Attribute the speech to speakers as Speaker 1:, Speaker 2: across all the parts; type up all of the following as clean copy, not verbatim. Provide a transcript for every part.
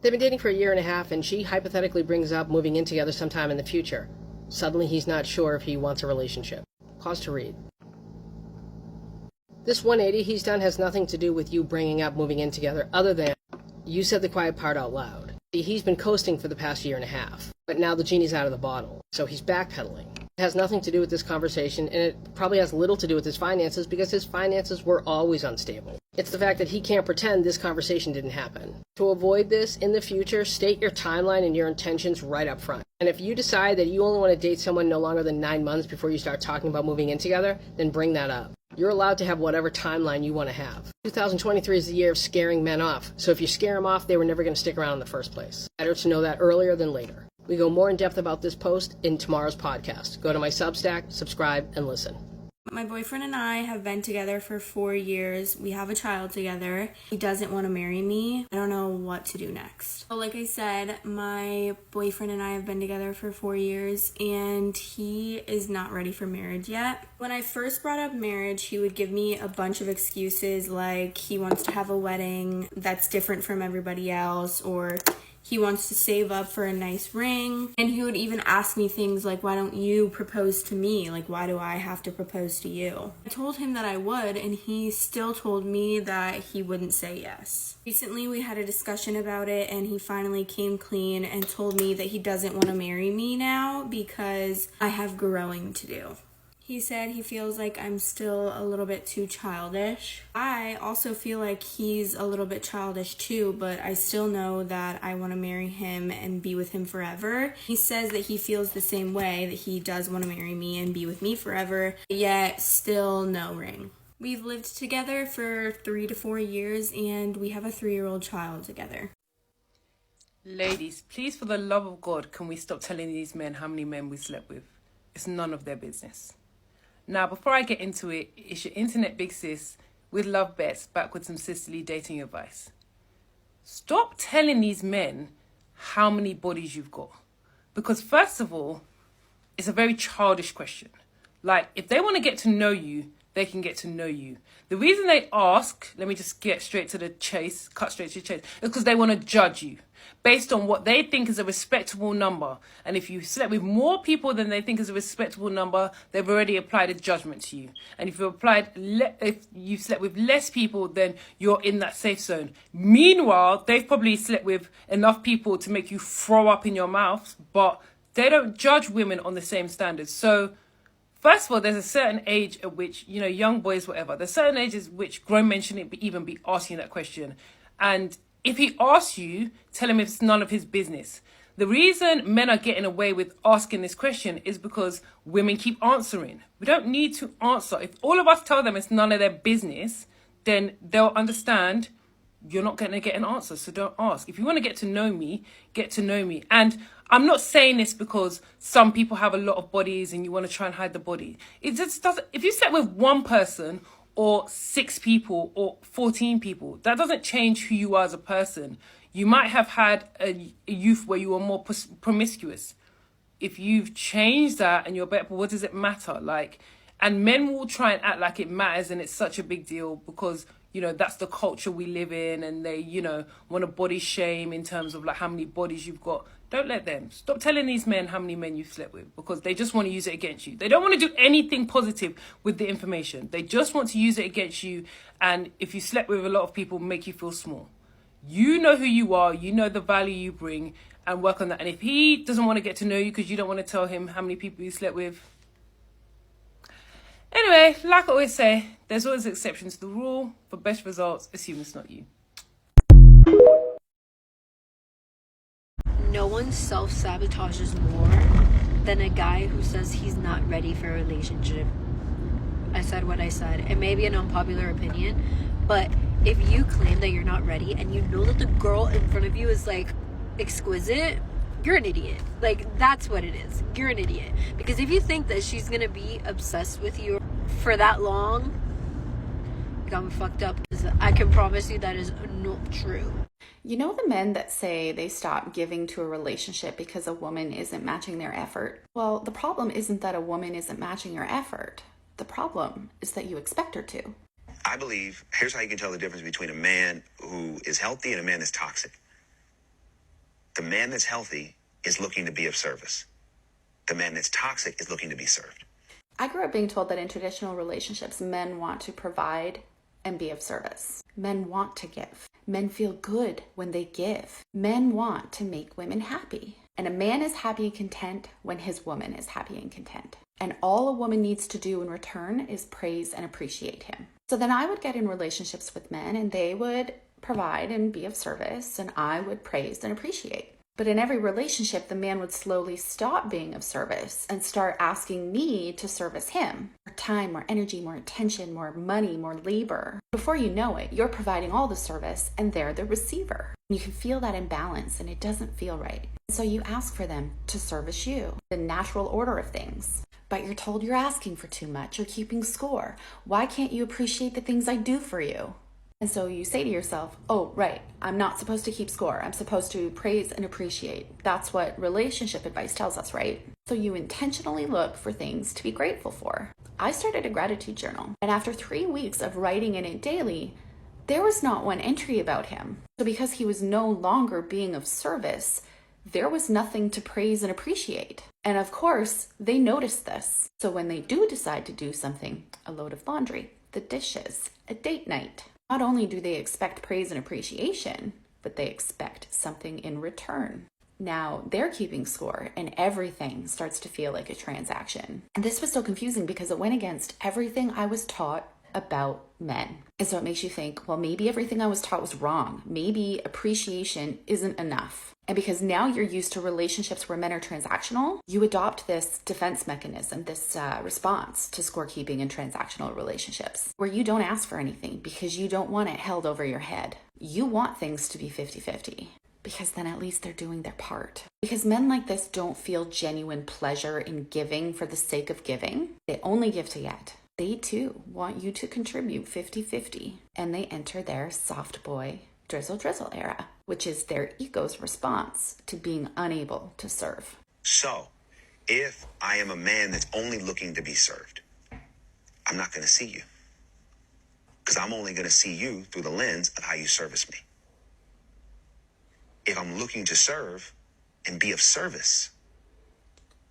Speaker 1: They've been dating for a year and a half, and she hypothetically brings up moving in together sometime in the future. Suddenly he's not sure if he wants a relationship. Pause to read. This 180 he's done has nothing to do with you bringing up moving in together, other than you said the quiet part out loud. He's been coasting for the past year and a half, but now the genie's out of the bottle, so he's backpedaling. It has nothing to do with this conversation, and it probably has little to do with his finances because his finances were always unstable. It's the fact that he can't pretend this conversation didn't happen. To avoid this, in the future, state your timeline and your intentions right up front. And if you decide that you only want to date someone no longer than 9 months before you start talking about moving in together, then bring that up. You're allowed to have whatever timeline you want to have. 2023 is the year of scaring men off, so if you scare them off, they were never going to stick around in the first place. Better to know that earlier than later. We go more in depth about this post in tomorrow's podcast. Go to my Substack, subscribe, and listen.
Speaker 2: My boyfriend and I have been together for 4 years. We have a child together. He doesn't want to marry me. I don't know what to do next. So like I said, my boyfriend and I have been together for 4 years and he is not ready for marriage yet. When I first brought up marriage, he would give me a bunch of excuses like he wants to have a wedding that's different from everybody else, or he wants to save up for a nice ring. And he would even ask me things like, why don't you propose to me? Like, why do I have to propose to you? I told him that I would, and he still told me that he wouldn't say yes. Recently, we had a discussion about it, and he finally came clean and told me that he doesn't want to marry me now because I have growing to do. He said he feels like I'm still a little bit too childish. I also feel like he's a little bit childish too, but I still know that I want to marry him and be with him forever. He says that he feels the same way, that he does want to marry me and be with me forever, yet still no ring. We've lived together for 3 to 4 years and we have a 3-year-old child together.
Speaker 3: Ladies, please, for the love of God, can we stop telling these men how many men we slept with? It's none of their business. Now, before I get into it, it's your internet big sis with love bets back with some sisterly dating advice. Stop telling these men how many bodies you've got. Because first of all, it's a very childish question. Like, if they want to get to know you, they can get to know you. The reason they ask, let me just get straight to the chase, cut straight to the chase, is because they want to judge you based on what they think is a respectable number. And if you slept with more people than they think is a respectable number, they've already applied a judgment to you. And if you slept with less people, then you're in that safe zone. Meanwhile, they've probably slept with enough people to make you throw up in your mouth, but they don't judge women on the same standards. So first of all, there's a certain age at which, young boys, whatever, there's certain ages at which grown men shouldn't even be asking that question. And if he asks you, tell him it's none of his business. The reason men are getting away with asking this question is because women keep answering. We don't need to answer. If all of us tell them it's none of their business, then they'll understand you're not going to get an answer, so don't ask. If you want to get to know me, get to know me. And I'm not saying this because some people have a lot of bodies and you want to try and hide the body. It just doesn't. If you slept with one person or 6 people or 14 people, that doesn't change who you are as a person. You might have had a youth where you were more promiscuous. If you've changed that and you're better, what does it matter? And men will try and act like it matters and it's such a big deal because that's the culture we live in, and they, want to body shame in terms of how many bodies you've got. Don't let them. Stop telling these men how many men you've slept with because they just want to use it against you. They don't want to do anything positive with the information. They just want to use it against you. And if you slept with a lot of people, make you feel small. You know who you are. You know the value you bring, and work on that. And if he doesn't want to get to know you because you don't want to tell him how many people you slept with, anyway, like I always say, there's always exceptions to the rule. For best results, assume it's not you.
Speaker 4: No one self-sabotages more than a guy who says he's not ready for a relationship. I said what I said. It may be an unpopular opinion, but if you claim that you're not ready and you know that the girl in front of you is exquisite, you're an idiot. That's what it is. You're an idiot. Because if you think that she's gonna be obsessed with you for that long, you got me fucked up. I can promise you that is not true.
Speaker 5: You know the men that say they stop giving to a relationship because a woman isn't matching their effort? Well, the problem isn't that a woman isn't matching your effort. The problem is that you expect her to.
Speaker 6: I believe, here's how you can tell the difference between a man who is healthy and a man that's toxic. The man that's healthy is looking to be of service. The man that's toxic is looking to be served.
Speaker 5: I grew up being told that in traditional relationships, men want to provide and be of service. Men want to give. Men feel good when they give. Men want to make women happy. And a man is happy and content when his woman is happy and content. And all a woman needs to do in return is praise and appreciate him. So then I would get in relationships with men and they would provide and be of service, and I would praise and appreciate. But in every relationship, the man would slowly stop being of service and start asking me to service him. More time, more energy, more attention, more money, more labor. Before you know it, you're providing all the service and they're the receiver. You can feel that imbalance and it doesn't feel right. So you ask for them to service you, the natural order of things. But you're told you're asking for too much or keeping score. Why can't you appreciate the things I do for you? And so you say to yourself, oh, right, I'm not supposed to keep score. I'm supposed to praise and appreciate. That's what relationship advice tells us, right? So you intentionally look for things to be grateful for. I started a gratitude journal, and after 3 weeks of writing in it daily, there was not one entry about him. So because he was no longer being of service, there was nothing to praise and appreciate. And of course, they noticed this. So when they do decide to do something, a load of laundry, the dishes, a date night, not only do they expect praise and appreciation, but they expect something in return. Now they're keeping score and everything starts to feel like a transaction. And this was so confusing because it went against everything I was taught about men. And so it makes you think, well, maybe everything I was taught was wrong. Maybe appreciation isn't enough. And because now you're used to relationships where men are transactional, you adopt this defense mechanism, this response to scorekeeping in transactional relationships, where you don't ask for anything because you don't want it held over your head. You want things to be 50-50 because then at least they're doing their part. Because men like this don't feel genuine pleasure in giving for the sake of giving. They only give to get. They too want you to contribute 50-50, and they enter their soft boy drizzle era, which is their ego's response to being unable to serve.
Speaker 6: So, if I am a man that's only looking to be served, I'm not going to see you. Because I'm only going to see you through the lens of how you service me. If I'm looking to serve and be of service,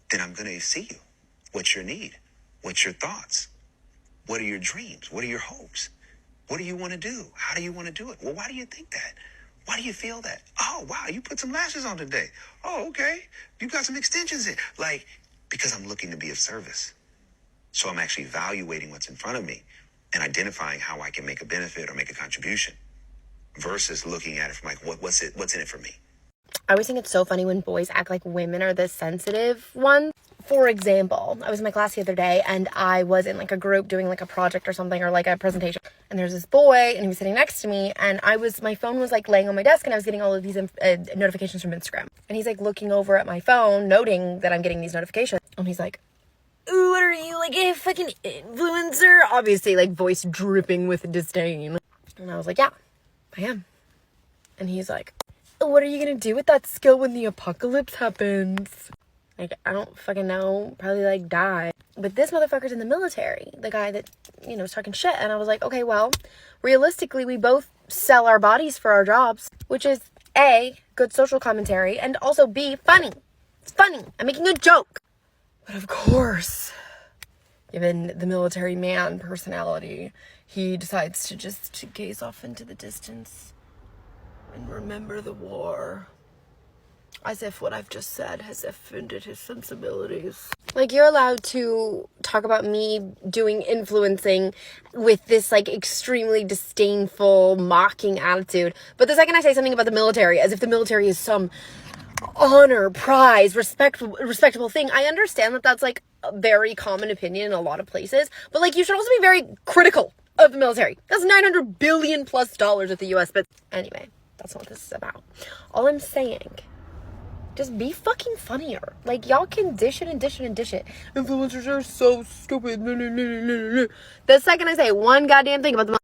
Speaker 6: then I'm going to see you. What's your need? What's your thoughts? What are your dreams? What are your hopes? What do you want to do? How do you want to do it? Well, why do you think that? Why do you feel that? Oh, wow, you put some lashes on today. Oh, okay. You got some extensions in. Like, because I'm looking to be of service. So I'm actually evaluating what's in front of me and identifying how I can make a benefit or make a contribution versus looking at it from like, what's in it for me?
Speaker 7: I always think it's so funny when boys act like women are the sensitive ones. For example, I was in my class the other day and I was in like a group doing like a project or something or like a presentation. And there's this boy and he was sitting next to me and my phone was like laying on my desk and I was getting all of these notifications from Instagram. And he's like looking over at my phone, noting that I'm getting these notifications. And he's like, ooh, what are you, like a fucking influencer? Obviously, like voice dripping with disdain. And I was like, yeah, I am. And he's like, what are you gonna do with that skill when the apocalypse happens? Like, I don't fucking know. Probably, like, die. But this motherfucker's in the military. The guy that, was talking shit. And I was like, okay, well, realistically, we both sell our bodies for our jobs. Which is, A, good social commentary. And also, B, funny. It's funny. I'm making a joke. But of course, given the military man personality, he decides to just gaze off into the distance and remember the war. As if what I've just said has offended his sensibilities. Like, you're allowed to talk about me doing influencing with this, like, extremely disdainful, mocking attitude. But the second I say something about the military, as if the military is some honor, prize, respectable thing, I understand that that's, like, a very common opinion in a lot of places. But, like, you should also be very critical of the military. That's $900 billion plus at the U.S. But anyway, that's not what this is about. All I'm saying, just be fucking funnier. Like, y'all can dish it. Influencers are so stupid. The second I say one goddamn thing about the